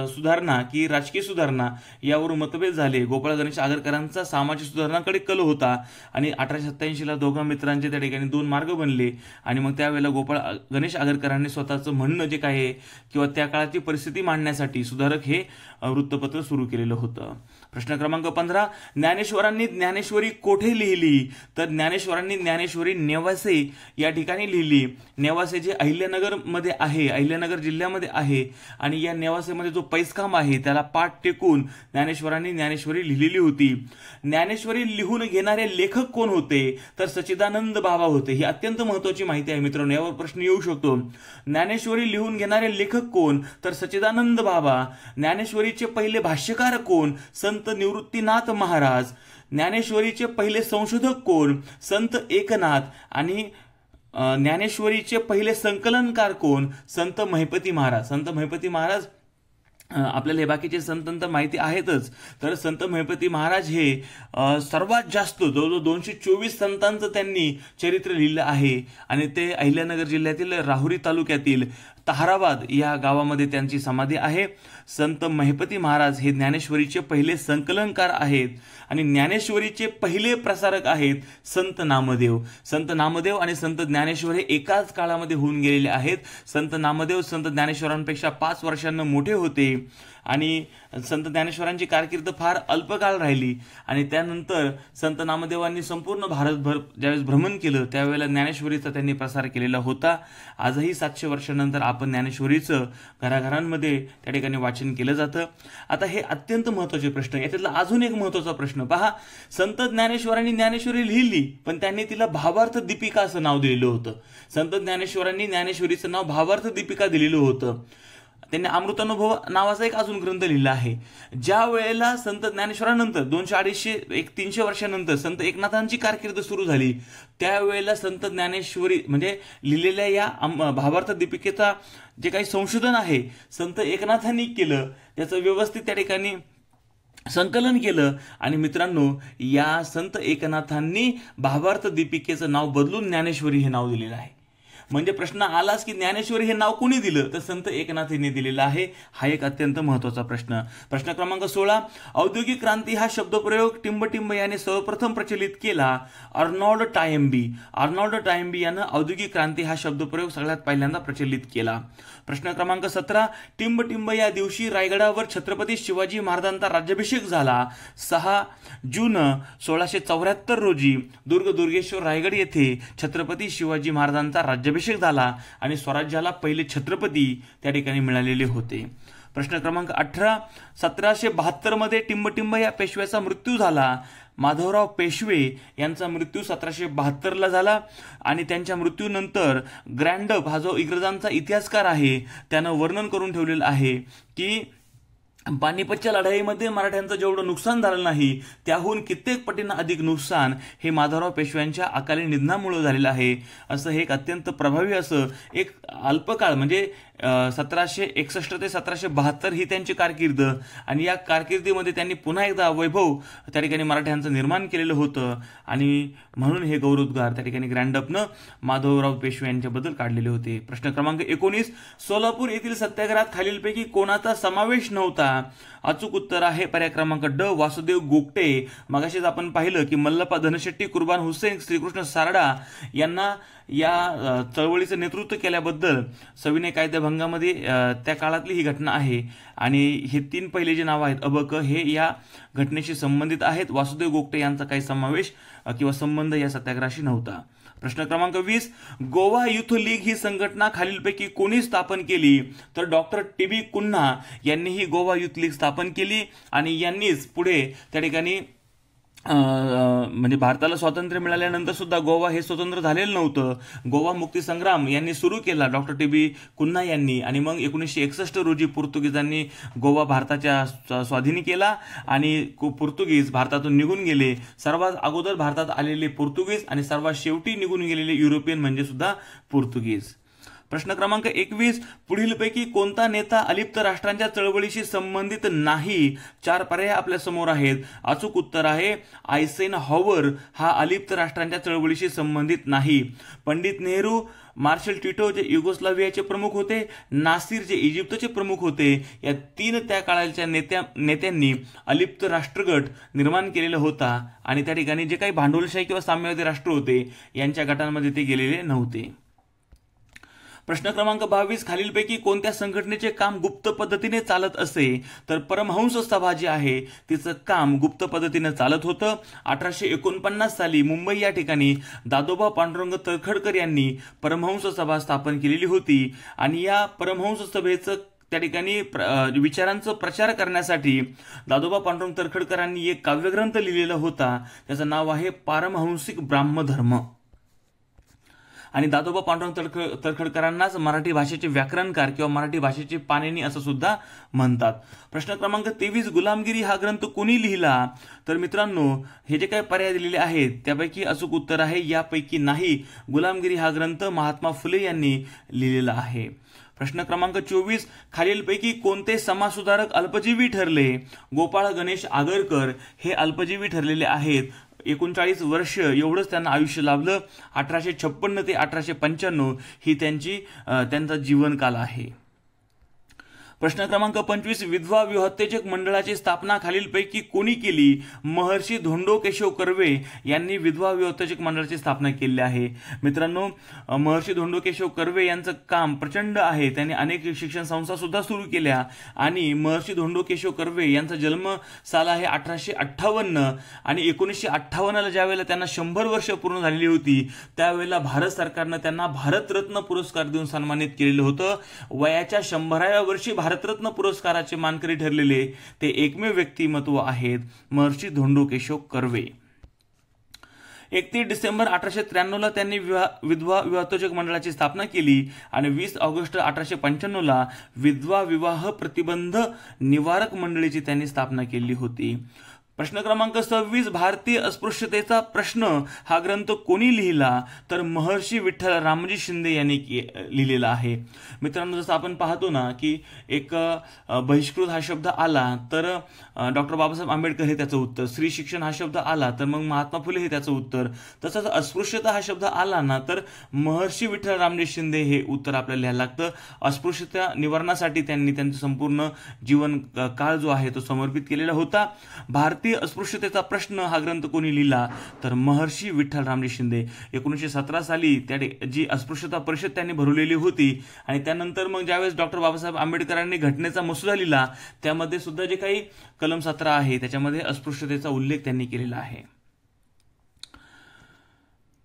सुधारणा की राजकीय सुधारणा यावर मतभेद झाले. गोपाळ गणेश आगरकरांचा सामाजिक सुधारणाकडे कल होता आणि 1887 ला दोघा मित्रांचे त्या ठिकाणी 2 मार्ग बनले आणि मग त्यावेळेला गोपाळ गणेश आगरकरांनी स्वतःचं म्हणणं जे काय आहे किंवा त्या काळाची परिस्थिती मांडण्यासाठी सुधारक हे वृत्तपत्र सुरू केलेलं होतं. प्रश्न क्रमांक 15, ज्ञानेश्वरांनी ज्ञानेश्वरी कोठे लिहिली? तर ज्ञानेश्वरांनी ज्ञानेश्वरी नेवासे या ठिकाणी लिहिली. नेवासे जे अहिल्यानगर मध्ये आहे, अहिल्यानगर जिल्ह्यामध्ये आहे आणि या नेवासेमध्ये जो पैसखांब आहे त्याला पाठ टेकून ज्ञानेश्वरांनी ज्ञानेश्वरी लिहिलेली होती. ज्ञानेश्वरी लिहून घेणारे लेखक कोण होते? तर सच्चिदानंद बाबा होते. ही अत्यंत महत्वाची माहिती आहे मित्रांनो, यावर प्रश्न येऊ शकतो. ज्ञानेश्वरी लिहून घेणारे लेखक कोण? तर सच्चिदानंद बाबा. ज्ञानेश्वरीचे पहिले भाष्यकार कोण? संत निवृत्तीनाथ महाराज. ज्ञानेश्वरीचे पहिले संशोधक कोण? संत एकनाथ. आणि ज्ञानेश्वरीचे पहिले संकलनकार कोण? संत महिपती महाराज. संत महिपती महाराज आपल्याला हे बाकीचे संत तर माहिती आहेतच, तर संत महिपती महाराज हे सर्वात जास्त जवळजवळ 224 संतांचं त्यांनी चरित्र लिहिलं आहे आणि ते अहिल्यानगर जिल्ह्यातील राहुरी तालुक्यातील ताहराबाद या गावामध्ये त्यांची समाधी आहे. संत महिपती महाराज हे ज्ञानेश्वरीचे पहिले संकलनकार आहेत आणि ज्ञानेश्वरीचे पहिले प्रसारक आहेत संत नामदेव. संत नामदेव आणि संत ज्ञानेश्वर हे एकाच काळामध्ये होऊन गेलेले आहेत. संत नामदेव संत ज्ञानेश्वरांपेक्षा 5 वर्षांना मोठे होते आणि संत ज्ञानेश्वरांची कारकीर्द फार अल्पकाळ राहिली आणि त्यानंतर संत नामदेवांनी संपूर्ण भारतभर ज्यावेळेस भ्रमण केलं त्यावेळेला ज्ञानेश्वरीचा त्यांनी प्रसार केलेला होता. आजही 700 वर्षानंतर आपण ज्ञानेश्वरीचं घराघरांमध्ये त्या ठिकाणी वाचन केलं जातं. आता हे अत्यंत महत्वाचे प्रश्न. याच्यातला अजून एक महत्वाचा प्रश्न पहा, संत ज्ञानेश्वरांनी ज्ञानेश्वरी लिहिली पण त्यांनी तिला भावार्थ दीपिका असं नाव दिलेलं होतं. संत ज्ञानेश्वरांनी ज्ञानेश्वरीचं नाव भावार्थ दीपिका दिलेलं होतं. त्यांनी अमृतानुभव नावाचा एक अजून ग्रंथ लिहिला आहे. ज्या वेळेला संत ज्ञानेश्वरानंतर 200-250-300 वर्षानंतर संत एकनाथांची कारकीर्द सुरू झाली त्यावेळेला संत ज्ञानेश्वरी म्हणजे लिहिलेल्या या भावार्थ दीपिकेचा जे काही संशोधन आहे संत एकनाथांनी केलं, त्याचं व्यवस्थित त्या ठिकाणी संकलन केलं आणि मित्रांनो या संत एकनाथांनी भावार्थ दीपिकेचं नाव बदलून ज्ञानेश्वरी हे नाव दिलेलं आहे. म्हणजे प्रश्न आलाच की ज्ञानेश्वरी हे नाव कोणी दिलं, तर संत एकनाथांनी दिलेलं आहे. हा एक अत्यंत महत्वाचा प्रश्न. प्रश्न क्रमांक 16, औद्योगिक क्रांती हा शब्दप्रयोग टिंबटिंब याने सर्वप्रथम प्रचलित केला. अर्नॉल्ड टायम्बी. अर्नॉल्ड टायम्बी यानं औद्योगिक क्रांती हा शब्दप्रयोग सगळ्यात पहिल्यांदा प्रचलित केला. प्रश्न क्रमांक 17, टिंबटिंब या दिवशी रायगडावर छत्रपती शिवाजी महाराजांचा राज्याभिषेक झाला. 6 जून 1674 रोजी दुर्गेश्वर रायगड येथे छत्रपती शिवाजी महाराजांचा राज्याभिषेक झाला आणि स्वराज्याला पहिले छत्रपती त्या ठिकाणी मिळालेले होते. प्रश्न क्रमांक 18, 1772 मध्ये टिंबटिंब या पेशव्याचा मृत्यू झाला. माधवराव पेशवे यांचा मृत्यू 1772 ला झाला आणि त्यांच्या मृत्यूनंतर ग्रँडप हा जो इंग्रजांचा इतिहासकार आहे त्यानं वर्णन करून ठेवलेलं आहे की पानिपतच्या लढाईमध्ये मराठ्यांचं जेवढं नुकसान झालं नाही त्याहून कित्येक पटीनं अधिक नुकसान हे माधवराव पेशव्यांच्या अकाली निधनामुळे झालेलं आहे. असं हे एक अत्यंत प्रभावी असं एक अल्पकाळ म्हणजे 1761 ते 1772 ही त्यांची कारकीर्द आणि या कारकिर्दीमध्ये त्यांनी पुन्हा एकदा वैभव त्या ठिकाणी मराठ्यांचं निर्माण केलेलं होतं आणि म्हणून हे गौरवोद्गार त्या ठिकाणी ग्रँडअपनं माधवराव पेशवे यांच्याबद्दल काढलेले होते. प्रश्न क्रमांक 19, सोलापूर येथील सत्याग्रहात खालीलपैकी कोणाचा समावेश नव्हता. अचूक उत्तर आहे पर्याय क्रमांक ड, वासुदेव गोगटे. मगाशीच आपण पाहिलं की मल्लप्पा धनशेट्टी, कुर्बान हुसेन, श्रीकृष्ण सारडा यांना या चळवळीचं नेतृत्व केल्याबद्दल सविनय कायदेभंगामध्ये त्या काळातली ही घटना आहे आणि हे 3 पहिले जे नाव आहेत अबक हे या घटनेशी संबंधित आहेत. वासुदेव गोगटे यांचा काही समावेश किंवा संबंध या सत्याग्रहाशी नव्हता. प्रश्न क्रमांक 20, गोवा युथ लीग ही संघटना खालीलपैकी कोणी स्थापन केली. तर डॉक्टर टी.बी. कुन्हा यांनी ही गोवा युथ लीग स्थापन केली आणि यांनीच पुढे त्या ठिकाणी म्हणजे भारताला स्वातंत्र्य मिळाल्यानंतर सुद्धा गोवा हे स्वतंत्र झालेलं नव्हतं. गोवा मुक्ती संग्राम यांनी सुरू केला डॉक्टर टी.बी. कुन्हा यांनी आणि मग 1961 रोजी पोर्तुगीजांनी गोवा भारताच्या स्वाधीन केला आणि पोर्तुगीज भारतातून निघून गेले. सर्वात अगोदर भारतात आलेले पोर्तुगीज आणि सर्वात शेवटी निघून गेलेले युरोपियन म्हणजे सुद्धा पोर्तुगीज. प्रश्न क्रमांक 21, पुढीलपैकी कोणता नेता अलिप्त राष्ट्रांच्या चळवळीशी संबंधित नाही. 4 पर्याय आपल्या समोर आहेत. अचूक उत्तर आहे आयसेनहॉवर हा अलिप्त राष्ट्रांच्या चळवळीशी संबंधित नाही. पंडित नेहरू, मार्शल टिटो जे युगोस्लाव्हियाचे प्रमुख होते, नासिर जे इजिप्तचे प्रमुख होते, या 3 त्या काळाच्या नेत्यांनी अलिप्त राष्ट्रगट निर्माण केलेला होता आणि त्या ठिकाणी जे काही भांडवलशाही किंवा साम्यवादी राष्ट्र होते यांच्या गटांमध्ये ते गेलेले नव्हते. प्रश्न क्रमांक 22, खालीलपैकी कोणत्या संघटनेचे काम गुप्त पद्धतीने चालत असे. तर परमहंस सभा जी आहे तिचं काम गुप्त पद्धतीने चालत होतं. 1849 साली मुंबई या ठिकाणी दादोबा पांडुरंग तळखडकर यांनी परमहंस सभा स्थापन केलेली होती आणि या परमहंस सभेचं त्या ठिकाणी विचारांचा प्रचार करण्यासाठी दादोबा पांडुरंग तळखडकरांनी एक काव्यग्रंथ लिहिलेला होता. त्याचं नाव आहे पारमहंसिक ब्राह्मधर्म आणि दादोबा पांडुरंग तळखडकरांनाच मराठी भाषेचे व्याकरणकार किंवा मराठी भाषेचे पाणिनी असं सुद्धा म्हणतात. प्रश्न क्रमांक 23, गुलामगिरी हा ग्रंथ कोणी लिहिला. तर मित्रांनो हे जे काही पर्याय दिलेले आहेत त्यापैकी अचूक उत्तर आहे यापैकी नाही. गुलामगिरी हा ग्रंथ महात्मा फुले यांनी लिहिलेला आहे. प्रश्न क्रमांक 24, खालीलपैकी कोणते समाजसुधारक अल्पजीवी ठरले. गोपाळ गणेश आगरकर हे अल्पजीवी ठरलेले आहेत. 39 वर्ष एवढंच त्यांना आयुष्य लाभलं. 1856 ते 1895 ही त्यांचा जीवनकाल आहे. प्रश्न क्रमांक 25, विधवा विवाहोत्तेजक मंडळाची स्थापना खालीलपैकी कोणी केली. महर्षी धोंडो केशव कर्वे यांनी विधवा विवाहोत्तेजक मंडळाची स्थापना केली आहे. मित्रांनो महर्षी धोंडो केशव कर्वे यांचं काम प्रचंड आहे. त्यांनी अनेक शिक्षण संस्था सुद्धा सुरू केल्या आणि महर्षी धोंडो केशव कर्वे यांचा जन्म साल आहे 1858 आणि 1958ला ज्यावेळेला त्यांना 100 वर्ष पूर्ण झालेली होती त्यावेळेला भारत सरकारनं त्यांना भारतरत्न पुरस्कार देऊन सन्मानित केलेलं होतं. वयाच्या 100व्या वर्षी भारतरत्न पुरस्काराचे मानकरी ठरलेले ते एकमेव व्यक्तिमत्व आहेत महर्षी धोंडो केशव कर्वे. 31 डिसेंबर 1893 त्यांनी विधवा विवाहोत्तेजक मंडळाची स्थापना केली आणि 20 ऑगस्ट 1895 विधवा विवाह प्रतिबंध निवारक मंडळीची त्यांनी स्थापना केली होती. प्रश्न क्रमांक 26, भारतीय अस्पृश्यतेचा प्रश्न हा ग्रंथ कोणी लिहिला? तर महर्षी विठ्ठल रामजी शिंदे यांनी लिहिलेला आहे. मित्रांनो, जसं आपण पाहतो ना की एक बहिष्कृत हा शब्द आला तर डॉक्टर बाबासाहेब आंबेडकर हे त्याचं उत्तर, स्त्री शिक्षण हा शब्द आला तर मग महात्मा फुले हे त्याचं उत्तर, तसंच अस्पृश्यता हा शब्द आला ना तर महर्षी विठ्ठल रामजी शिंदे हे उत्तर आपल्याला लिहायला लागतं. अस्पृश्यता निवारणासाठी त्यांनी त्यांचं संपूर्ण जीवन काळ जो आहे तो समर्पित केलेला होता. भारतीय अस्पृश्यतेचा प्रश्न हा ग्रंथ कोणी लिहिला? तर महर्षी विठ्ठल रामजी शिंदे. 1917 साली त्या जी अस्पृश्यता परिषद त्यांनी भरवलेली होती आणि त्यानंतर मग ज्यावेळेस डॉक्टर बाबासाहेब आंबेडकरांनी घटनेचा मसुदा लिहिला त्यामध्ये सुद्धा जे काही कलम 17 आहे त्याच्यामध्ये अस्पृश्यतेचा उल्लेख त्यांनी केलेला आहे.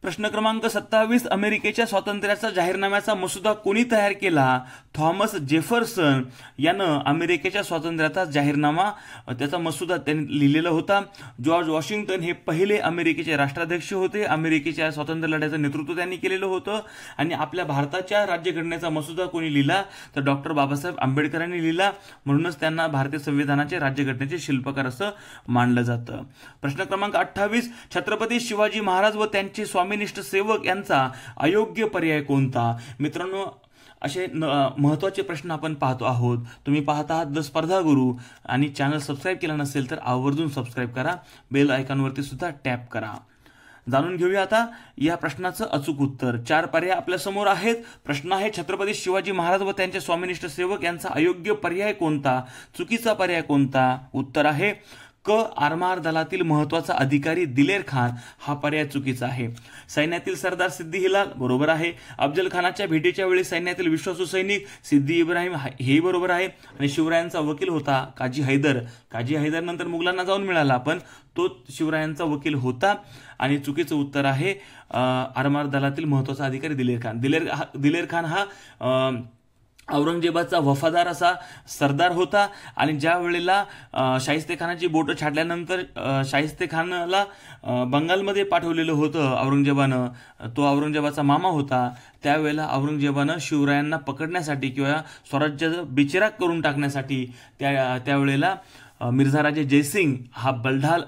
प्रश्न क्रमांक 27, अमेरिकेच्या स्वातंत्र्याचा जाहीरनाम्याचा मसुदा कोणी तयार केला? थॉमस जेफरसन यानं अमेरिकेच्या स्वातंत्र्याचा जाहीरनामा त्याचा मसुदा त्यांनी लिहिलेला होता. जॉर्ज वॉशिंग्टन हे पहिले अमेरिकेचे राष्ट्राध्यक्ष होते. अमेरिकेच्या स्वातंत्र्य लढ्याचं नेतृत्व त्यांनी केलेलं होतं आणि आपल्या भारताच्या राज्यघटनेचा मसुदा कोणी लिहिला? तर डॉक्टर बाबासाहेब आंबेडकरांनी लिहिला. म्हणूनच त्यांना भारतीय संविधानाचे राज्यघटनेचे शिल्पकार असं मानलं जातं. प्रश्न क्रमांक 28, छत्रपती शिवाजी महाराज व त्यांचे स्वामीनिष्ठ सेवक यांचा अयोग्य पर्याय कोणता? मित्रांनो, असे महत्त्वाचे प्रश्न आपण पाहतो आहोत. तुम्ही पाहत आहात द स्पर्धा गुरु आणि चॅनल सबस्क्राईब केला नसेल तर आवर्जून सबस्क्राईब करा, बेल आयकॉनवरती सुद्धा टॅप करा. जाणून घेऊया आता या प्रश्नाचं अचूक उत्तर. 4 पर्याय आपल्या समोर आहेत. प्रश्न आहे, छत्रपती शिवाजी महाराज व त्यांचे स्वामीनिष्ठ सेवक यांचा अयोग्य पर्याय कोणता? चुकीचा पर्याय कोणता? उत्तर आहे क. आरमार दलातील महत्वाचा अधिकारी दिलेर खान हा पर्याय चुकीचा आहे. सैन्यातील सरदार सिद्दी हिलाल बरोबर आहे. अफजल खानाच्या भेटीच्या वेळी सैन्यातील विश्वासू सैनिक सिद्दी इब्राहिम हे बरोबर आहे. आणि शिवरायांचा वकील होता काजी हैदर. काजी हैदर नंतर मुघलांना जाऊन मिळाला पण तो शिवरायांचा वकील होता. आणि चुकीचं उत्तर आहे आरमार दलातील महत्वाचा अधिकारी दिलेर खान. दिलेर खान हा औरंगजेबाचा वफादार असा सरदार होता आणि ज्या वेळेला शाहिस्तेखानाची बोटं छाडल्यानंतर शाहिस्तेखानाला बंगालमध्ये पाठवलेलं होतं औरंगजेबानं, तो औरंगजेबाचा मामा होता. त्यावेळेला औरंगजेबानं शिवरायांना पकडण्यासाठी किंवा स्वराज्याचा बिचेराक करून टाकण्यासाठी त्यावेळेला मिर्झाराजे जयसिंग हा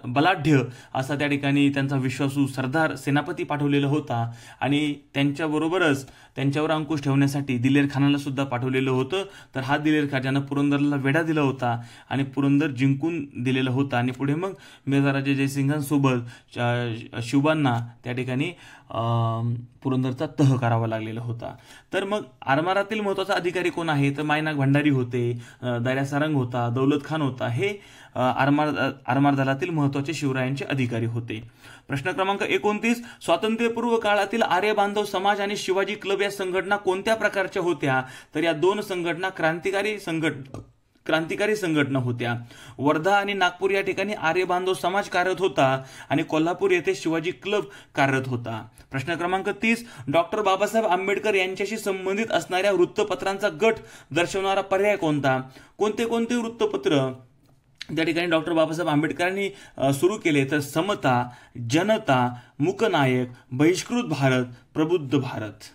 बलाढ्य असा त्या ठिकाणी त्यांचा विश्वासू सरदार सेनापती पाठवलेला होता आणि त्यांच्याबरोबरच त्यांच्यावर अंकुश ठेवण्यासाठी दिलेर खानाला सुद्धा पाठवलेलं होतं. तर हा दिलेर खान ज्यानं पुरंदरला वेढा दिला होता आणि पुरंदर जिंकून दिलेलं होतं आणि पुढे मग मिर्झाराजे जयसिंगांसोबत शिवबांना त्या ठिकाणी पुरंदरचा तह करावा लागलेला होता. तर मग आरमारातील महत्वाचा अधिकारी कोण आहे? तर मायनाक भंडारी होते, दर्या सारंग होता, दौलत खान होता. हे आरमार दलातील महत्वाचे शिवरायांचे अधिकारी होते. प्रश्न क्रमांक 29, स्वातंत्र्यपूर्व काळातील आर्य बांधव समाज आणि शिवाजी क्लब या संघटना कोणत्या प्रकारच्या होत्या? तर या 2 संघटना क्रांतिकारी संघटना होत्या. वर्धा आणि नागपूर या ठिकाणी आर्य बांधव समाज कार्यरत होता आणि कोल्हापूर येथे शिवाजी क्लब कार्यरत होता. प्रश्न क्रमांक 30, डॉक्टर बाबासाहेब आंबेडकर यांच्याशी संबंधित असणाऱ्या वृत्तपत्रांचा गट दर्शवणारा पर्याय कोणता? कोणते वृत्तपत्र त्या ठिकाणी डॉक्टर बाबासाहेब आंबेडकरांनी सुरू केले? तर समता, जनता, मूकनायक, बहिष्कृत भारत, प्रबुद्ध भारत.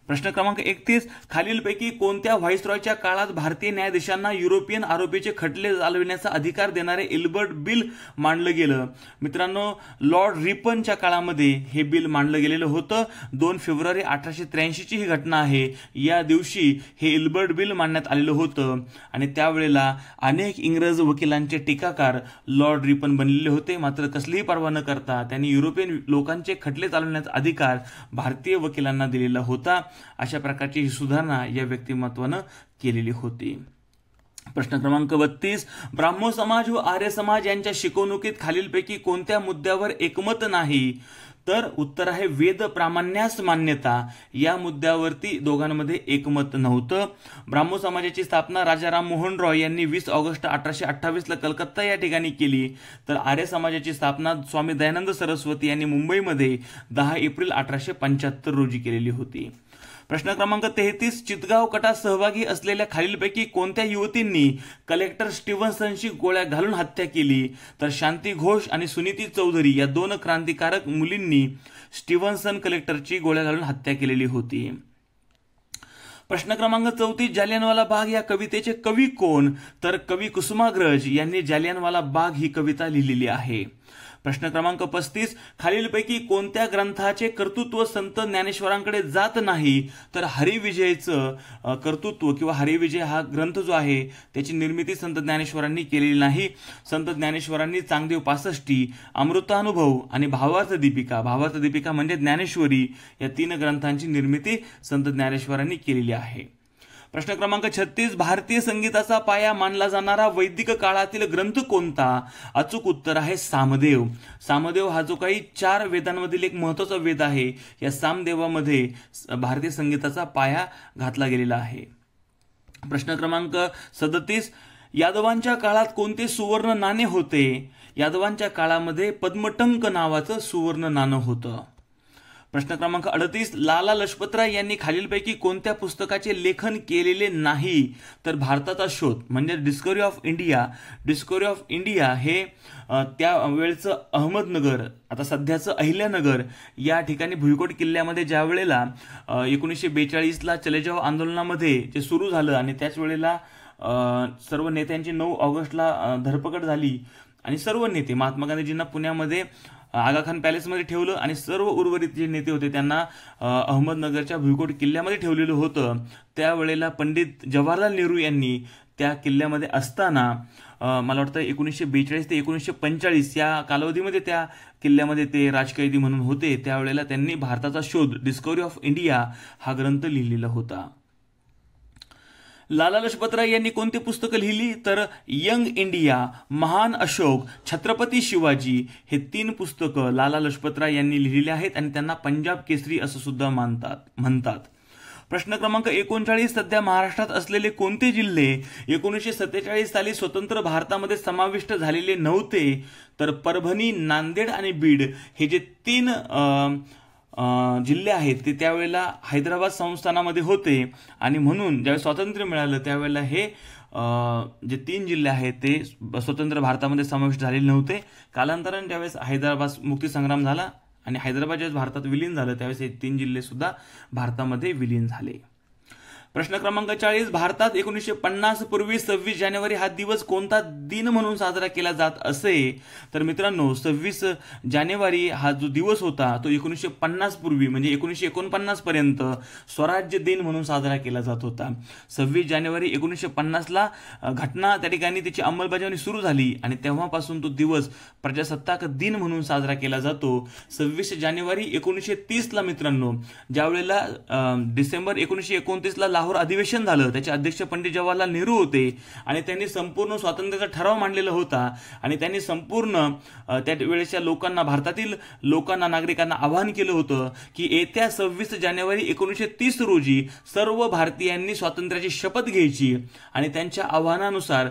प्रश्न क्रमांक 31, खालीलपैकी कोणत्या व्हाईसरॉयच्या काळात भारतीय न्यायाधीशांना युरोपियन आरोपीचे खटले चालविण्याचा अधिकार देणारे इल्बर्ट बिल मांडलं गेलं? मित्रांनो, लॉर्ड रिपनच्या काळामध्ये हे बिल मांडलं गेलेलं होतं. 2 फेब्रुवारी 1883 ही घटना आहे. या दिवशी हे इल्बर्ट बिल मांडण्यात आलेलं होतं आणि त्यावेळेला अनेक इंग्रज वकिलांचे टीकाकार लॉर्ड रिपन बनलेले होते. मात्र कसलीही पर्वा न करता त्यांनी युरोपियन लोकांचे खटले चालवण्याचा अधिकार भारतीय वकिलांना दिलेला होता. अशा प्रकारची ही सुधारणा या व्यक्तिमत्वानं केलेली होती. प्रश्न क्रमांक 32, ब्राह्मो समाज व आर्य समाज यांच्या शिकवणुकीत खालीलपैकी कोणत्या मुद्द्यावर एकमत नाही? तर उत्तर आहे वेद प्रामाण्यास मान्यता. या मुद्द्यावरती दोघांमध्ये एकमत नव्हतं. ब्राह्मो समाजाची स्थापना राजा राम मोहन रॉय यांनी 20 ऑगस्ट 1828 ला कलकत्ता या ठिकाणी केली. तर आर्य समाजाची स्थापना स्वामी दयानंद सरस्वती यांनी मुंबईमध्ये 10 एप्रिल 1875 रोजी केलेली होती. प्रश्न क्रमांक 33, चितगाव कटात सहभागी असलेल्या खालीलपैकी कोणत्या युवतींनी कलेक्टर स्टीव्हन्सनशी गोळ्या घालून हत्या केली? तर शांती घोष आणि सुनीती चौधरी या 2 क्रांतिकारक मुलींनी स्टीव्हन्सन कलेक्टरची गोळ्या घालून हत्या केलेली होती. प्रश्न क्रमांक 34, जालियनवाला बाग या कवितेचे कवी कोण? तर कवी कुसुमाग्रज यांनी जालियनवाला बाग ही कविता लिहिलेली आहे. प्रश्न क्रमांक 35, खालीलपैकी कोणत्या ग्रंथाचे कर्तृत्व संत ज्ञानेश्वरांकडे जात नाही? तर हरिविजयचं कर्तृत्व किंवा हरिविजय हा ग्रंथ जो आहे त्याची निर्मिती संत ज्ञानेश्वरांनी केलेली नाही. संत ज्ञानेश्वरांनी चांगदेव पासष्टी, अमृतानुभव आणि भावार्थ दीपिका म्हणजे ज्ञानेश्वरी या 3 ग्रंथांची निर्मिती संत ज्ञानेश्वरांनी केलेली आहे. प्रश्न क्रमांक 36, भारतीय संगीताचा पाया मानला जाणारा वैदिक काळातील ग्रंथ कोणता? अचूक उत्तर आहे सामदेव. सामदेव हा जो काही 4 वेदांमधील एक महत्त्वाचा वेद आहे, या सामदेवामध्ये भारतीय संगीताचा पाया घातला गेलेला आहे. प्रश्न क्रमांक 37, यादवांच्या काळात कोणते सुवर्ण नाणे होते? यादवांच्या काळामध्ये पद्मटंक नावाचं सुवर्ण नाणं होतं. प्रश्न क्रमांक 38, लाला लजपतराय यांनी खालीलपैकी कोणत्या पुस्तकाचे लेखन केलेले नाही? तर भारताचा शोध म्हणजे डिस्कव्हरी ऑफ इंडिया हे त्यावेळचं अहमदनगर, आता सध्याचं अहिल्यानगर या ठिकाणी भुईकोट किल्ल्यामध्ये ज्या वेळेला 1942ला चलेजाव आंदोलनामध्ये जे सुरू झालं आणि त्याच वेळेला सर्व नेत्यांची 9 ऑगस्टला धरपकड झाली आणि सर्व नेते महात्मा गांधीजींना पुण्यामध्ये आगा खान पॅलेसमध्ये ठेवलं आणि सर्व उर्वरित जे नेते होते त्यांना अहमदनगरच्या भुईकोट किल्ल्यामध्ये ठेवलेलं होतं. त्यावेळेला पंडित जवाहरलाल नेहरू यांनी त्या किल्ल्यामध्ये असताना मला वाटतं 1942 ते 1945 या कालावधीमध्ये त्या किल्ल्यामध्ये ते राजकैदी म्हणून होते. त्यावेळेला त्यांनी भारताचा शोध डिस्कव्हरी ऑफ इंडिया हा ग्रंथ लिहिलेला होता. लाला लजपतराय यांनी कोणती पुस्तकं लिहिली? तर यंग इंडिया, महान अशोक, छत्रपती शिवाजी हे 3 पुस्तकं लाला लजपतराय यांनी लिहिलेली आहेत आणि त्यांना पंजाब केसरी असं सुद्धा म्हणतात. प्रश्न क्रमांक 39, सध्या महाराष्ट्रात असलेले कोणते जिल्हे 1947 साली स्वतंत्र भारतामध्ये समाविष्ट झालेले नव्हते? तर परभणी, नांदेड आणि बीड हे जे 3 जिल्हे आहेत ते त्यावेळेला हैदराबाद संस्थानामध्ये होते आणि म्हणून ज्यावेळेस स्वातंत्र्य मिळालं त्यावेळेला हे जे 3 जिल्हे आहेत ते स्वतंत्र भारतामध्ये समाविष्ट झालेले नव्हते. कालांतराने ज्यावेळेस हैदराबाद मुक्तीसंग्राम झाला आणि हैदराबाद ज्यावेळेस भारतात विलीन झालं त्यावेळेस हे 3 जिल्हे सुद्धा भारतामध्ये विलीन झाले. प्रश्न क्रमांक 40, भारतात 1950 पूर्वी 26 जानेवारी हा दिवस कोणता दिन म्हणून साजरा केला जात असे? तर मित्रांनो 26 जानेवारी हा जो दिवस होता तो 1950 पूर्वी म्हणजे 1949 पर्यंत स्वराज्य दिन म्हणून साजरा केला जात होता. 26 जानेवारी 1950ला घटना त्या ठिकाणी त्याची अंमलबजावणी सुरू झाली आणि तेव्हापासून तो दिवस प्रजासत्ताक दिन म्हणून साजरा केला जातो. 26 जानेवारी 1930ला मित्रांनो ज्यावेळेला डिसेंबर 1929ला लाहोर अधिवेशन झालं त्याचे अध्यक्ष पंडित जवाहरलाल नेहरू होते आणि त्यांनी संपूर्ण स्वातंत्र्याचा ठराव मांडलेला होता आणि त्यांनी संपूर्ण त्या वेळेच्या लोकांना भारतातील लोकांना नागरिकांना आवाहन केलं होतं की येत्या 26 जानेवारी 1930 रोजी सर्व भारतीयांनी स्वातंत्र्याची शपथ घ्यायची आणि त्यांच्या आवाहनानुसार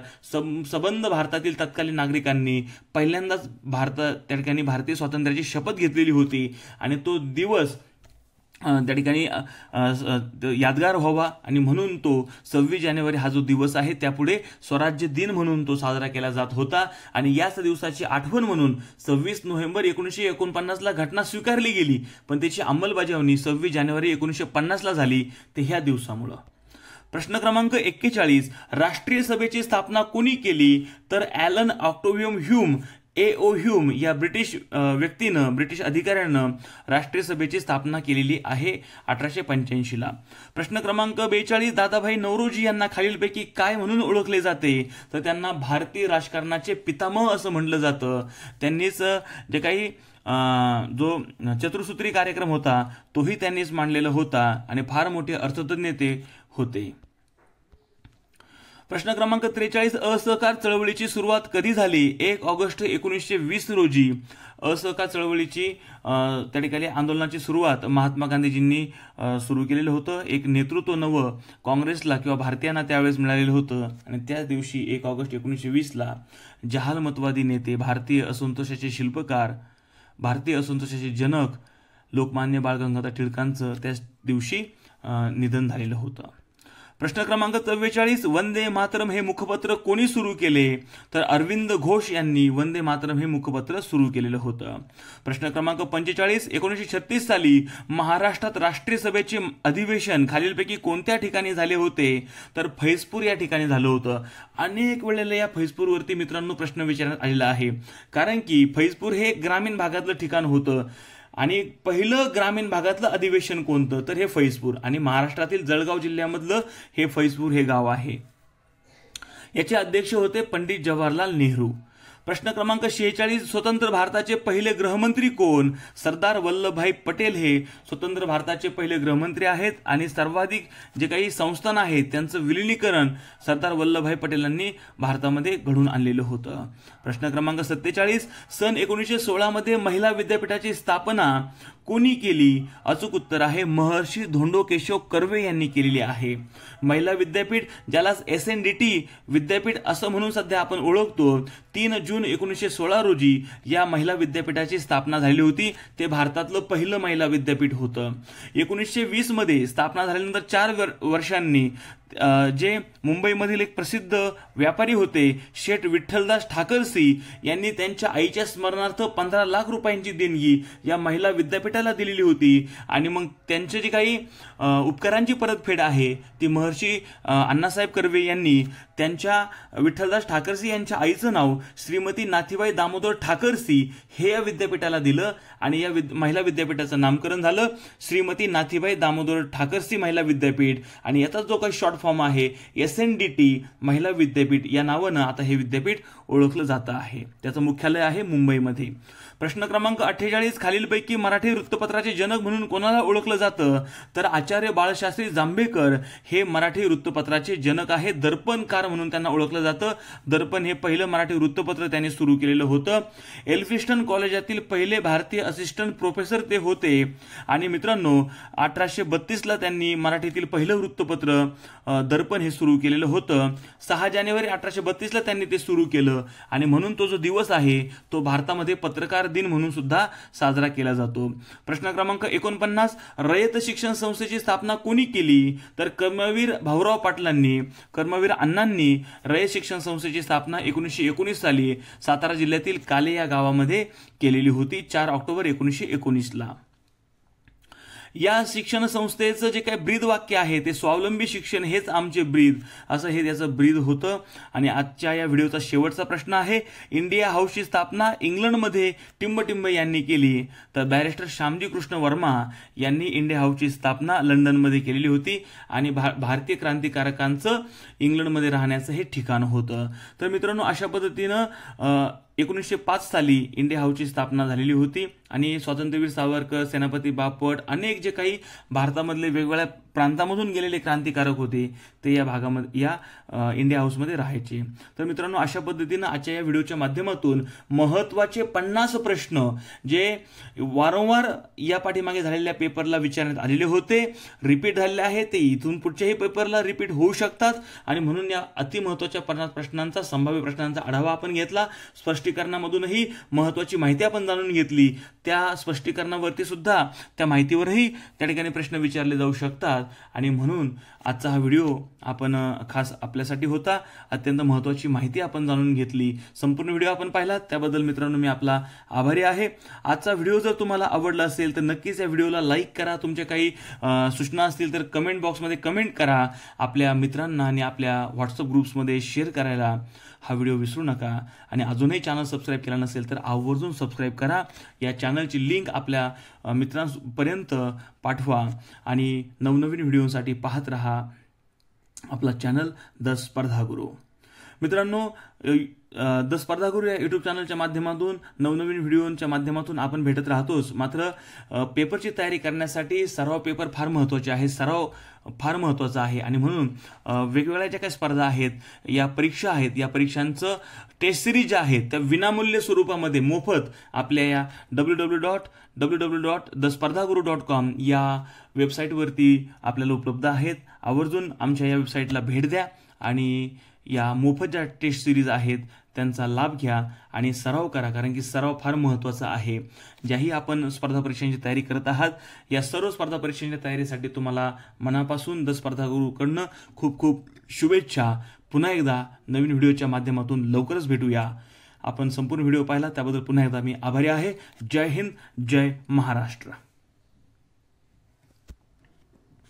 सबंध भारतातील तत्कालीन नागरिकांनी पहिल्यांदाच त्या ठिकाणी भारतीय स्वातंत्र्याची शपथ घेतलेली होती आणि तो दिवस त्या ठिकाणी यादगार व्हावा आणि म्हणून तो 26 जानेवारी हा जो दिवस आहे त्यापुढे स्वराज्य दिन म्हणून तो साजरा केला जात होता आणि याच दिवसाची आठवण म्हणून 26 नोव्हेंबर 1949ला घटना स्वीकारली गेली पण त्याची अंमलबजावणी 26 जानेवारी 1950ला झाली ते ह्या दिवसामुळं. प्रश्न क्रमांक 41, राष्ट्रीय सभेची स्थापना कोणी केली? तर ॲलन ऑक्टोवियम ह्यूम A.O. ह्यूम या ब्रिटिश अधिकाऱ्यानं राष्ट्रीय सभेची स्थापना केलेली आहे 1885ला. प्रश्न क्रमांक 42, दादाभाई नौरोजी यांना खालीलपैकी काय म्हणून ओळखले जाते? तर त्यांना भारतीय राजकारणाचे पितामह असं म्हटलं जातं. त्यांनीच जे काही जो चतुसूत्री कार्यक्रम होता तोही त्यांनीच मांडलेला होता आणि फार मोठे अर्थतज्ञ ते होते. प्रश्न क्रमांक 43, असहकार चळवळीची सुरुवात कधी झाली? 1 ऑगस्ट 1920 रोजी असहकार चळवळीची त्या ठिकाणी आंदोलनाची सुरुवात महात्मा गांधीजींनी सुरू केलेलं होतं. एक नेतृत्व नवं काँग्रेसला किंवा भारतीयांना त्यावेळेस मिळालेलं होतं आणि त्याच दिवशी 1 ऑगस्ट 1920ला जहालमतवादी नेते, भारतीय असंतोषाचे शिल्पकार, भारतीय असंतोषाचे जनक लोकमान्य बाळ गंगाधर टिळकांचं त्याच दिवशी निधन झालेलं होतं. प्रश्न क्रमांक 44, वंदे मातरम हे मुखपत्र कोणी सुरू केले? तर अरविंद घोष यांनी वंदे मातरम हे मुखपत्र सुरू केलेलं होतं. प्रश्न क्रमांक 45, 1936 साली महाराष्ट्रात राष्ट्रीय सभेचे अधिवेशन खालीलपैकी कोणत्या ठिकाणी झाले होते? तर फैजपूर या ठिकाणी झालं होतं. अनेक वेळेला या फैजपूरवरती मित्रांनो प्रश्न विचारण्यात आलेला आहे, कारण की फैजपूर हे ग्रामीण भागातलं ठिकाण होतं आणि पहिलं ग्रामीण भागातलं अधिवेशन कोणतं? तर हे फैजपूर, आणि महाराष्ट्रातील जळगाव जिल्ह्यामधलं हे फैजपूर हे गाव आहे. याचे अध्यक्ष होते पंडित जवाहरलाल नेहरू. प्रश्न क्रमांक 46, स्वतंत्र भारताचे पहिले गृहमंत्री कोण? सरदार वल्लभभाई पटेल हे स्वतंत्र भारताचे पहिले गृहमंत्री आहेत आणि सर्वाधिक जे काही संस्थान आहेत त्यांचं विलिनीकरण सरदार वल्लभभाई पटेलांनी भारतामध्ये घडून आणलेलं होतं. प्रश्न क्रमांक 47, सन 1916 मध्ये महिला विद्यापीठाची स्थापना कोणी केली? अचूक उत्तर आहे महर्षी धोंडो केशव कर्वे यांनी केलेली आहे. महिला विद्यापीठ, ज्याला SNDT विद्यापीठ असं म्हणून सध्या आपण ओळखतो, 3 जून 1916 रोजी या महिला विद्यापीठाची स्थापना झाली होती. ते भारतातलं पहिलं महिला विद्यापीठ होतं. 1920 मध्ये स्थापना झाल्यानंतर 4 वर्षांनी जे मुंबईमधील एक प्रसिद्ध व्यापारी होते शेठ विठ्ठलदास ठाकरसी यांनी त्यांच्या आईच्या स्मरणार्थ 15 लाख रुपयांची देणगी या महिला विद्यापीठाला दिलेली होती. आणि मग त्यांचे जे काही उपकारांची परतफेड आहे ती महर्षी अण्णासाहेब कर्वे यांनी त्यांच्या विठ्ठलदास ठाकरसी यांच्या आईचं नाव श्रीमती नाथीबाई दामोदर ठाकरसी हे या विद्यापीठाला दिलं आणि या महिला विद्यापीठाचं नामकरण झालं श्रीमती नाथीबाई दामोदर ठाकरसी महिला विद्यापीठ. आणि याचा जो काही शॉर्ट फॉर्म आहे SNDT महिला विद्यापीठ या नावानं आता हे विद्यापीठ ओळखलं जातं आहे. त्याचं मुख्यालय आहे मुंबईमध्ये. प्रश्न क्रमांक 48, खालीलपैकी मराठी वृत्तपत्राचे जनक म्हणून कोणाला ओळखलं जातं? तर आचार्य बाळशास्त्री जांभेकर हे मराठी वृत्तपत्राचे जनक आहेत. दर्पणकार म्हणून त्यांना ओळखलं जातं. दर्पण हे पहिलं मराठी वृत्तपत्र त्यांनी सुरू केलेलं होतं. एल्फिस्टन कॉलेजातील पहिले भारतीय असिस्टंट प्रोफेसर ते होते. आणि मित्रांनो 1832ला त्यांनी मराठीतील पहिलं वृत्तपत्र दर्पण हे सुरू केलेलं होतं. 6 जानेवारी 1832ला त्यांनी ते सुरू केलं आणि म्हणून तो जो दिवस आहे तो भारतामध्ये पत्रकार दिन म्हणून सुद्धा साजरा केला जातो. प्रश्न क्रमांक 49, रयत शिक्षण संस्थेची स्थापना कोणी केली? तर कर्मवीर भाऊराव पाटलांनी, कर्मवीर अण्णांनी रयत शिक्षण संस्थेची स्थापना 1919 साली सातारा जिल्ह्यातील काले या गावामध्ये केलेली होती 4 ऑक्टोबर 1919ला. या शिक्षण संस्थेचं जे काही ब्रीद वाक्य आहे ते स्वावलंबी शिक्षण हेच आमचे ब्रीद, असं हे त्याचं ब्रीद होतं. आणि आजच्या या व्हिडिओचा शेवटचा प्रश्न आहे, इंडिया हाऊसची स्थापना इंग्लंडमध्ये टिंबटिंब यांनी केली. तर बॅरिस्टर श्यामजी कृष्ण वर्मा यांनी इंडिया हाऊसची स्थापना लंडनमध्ये केलेली होती आणि भारतीय क्रांतिकारकांचं इंग्लंडमध्ये राहण्याचं हे ठिकाण होतं. तर मित्रांनो अशा पद्धतीनं 1905 साली इंडिया हाऊसची स्थापना झालेली होती आणि स्वातंत्र्यवीर सावरकर, सेनापती बापट, अनेक जे काही भारतामधले वेगवेगळ्या प्रांतामधून गेलेले क्रांतिकारक होते ते या भागामध्ये या इंडिया हाऊसमध्ये राहायचे. तर मित्रांनो अशा पद्धतीनं आजच्या या व्हिडिओच्या माध्यमातून महत्त्वाचे 50 प्रश्न जे वारंवार या पाठीमागे झालेल्या पेपरला विचारण्यात आलेले होते, रिपीट झालेले आहेत, ते इथून पुढच्याही पेपरला रिपीट होऊ शकतात आणि म्हणून या अतिमहत्त्वाच्या 50 प्रश्नांचा, संभाव्य प्रश्नांचा आढावा आपण घेतला. स्पष्टीकरणामधूनही महत्त्वाची माहिती आपण जाणून घेतली. त्या स्पष्टीकरणावरती सुद्धा, त्या माहितीवरही त्या ठिकाणी प्रश्न विचारले जाऊ शकतात आणि म्हणून आजचा हा व्हिडिओ आपण खास आपल्यासाठी होता. अत्यंत महत्त्वाची माहिती आपण जाणून घेतली. संपूर्ण व्हिडिओ आपण पाहिला त्याबद्दल मित्रांनो मी आपला आभारी आहे. आजचा व्हिडिओ जर तुम्हाला आवडला असेल तर नक्कीच या व्हिडिओला लाईक करा. तुमच्या काही सूचना असतील तर कमेंट बॉक्समध्ये कमेंट करा. आपल्या मित्रांना आणि आपल्या व्हॉट्सअप ग्रुप्समध्ये शेअर करायला हा व्हिडिओ विसरू नका. आणि अजूनही चॅनल सबस्क्राईब केला नसेल तर आवर्जून सबस्क्राईब करा. या चॅनलची लिंक आपल्या मित्रांपर्यंत पाठवा आणि नवनवीन व्हिडिओसाठी पाहत रहा आपला चॅनल द स्पर्धा गुरु. मित्रांनो द स्पर्धा गुरु या यूट्यूब चॅनलच्या माध्यमातून नवनवीन व्हिडिओच्या माध्यमातून आपण भेटत राहतोच. मात्र पेपरची तयारी करण्यासाठी सराव पेपर फार महत्त्वाचे आहे, सराव फार महत्त्वाचा आहे आणि म्हणून वेगवेगळ्या ज्या काही स्पर्धा आहेत, या परीक्षा आहेत, या परीक्षांचं टेस्ट सिरीज ज्या आहेत त्या विनामूल्य स्वरूपामध्ये मोफत आपल्या या www.thesparthaguru.com या वेबसाईटवरती आपल्याला उपलब्ध आहेत. आवर्जून आमच्या या वेबसाईटला भेट द्या आणि या मोफत ज्या टेस्ट सिरीज आहेत त्यांचा लाभ घ्या आणि सराव करा, कारण की सराव फार महत्त्वाचा आहे. ज्याही आपण स्पर्धा परीक्षांची तयारी करत आहात, या सर्व स्पर्धा परीक्षांच्या तयारीसाठी तुम्हाला मनापासून द स्पर्धा गुरूकडनं खूप खूप शुभेच्छा. पुन्हा एकदा नवीन व्हिडिओच्या माध्यमातून लवकरच भेटूया. आपण संपूर्ण व्हिडिओ पाहिला त्याबद्दल पुन्हा एकदा मी आभारी आहे. जय हिंद, जय महाराष्ट्र.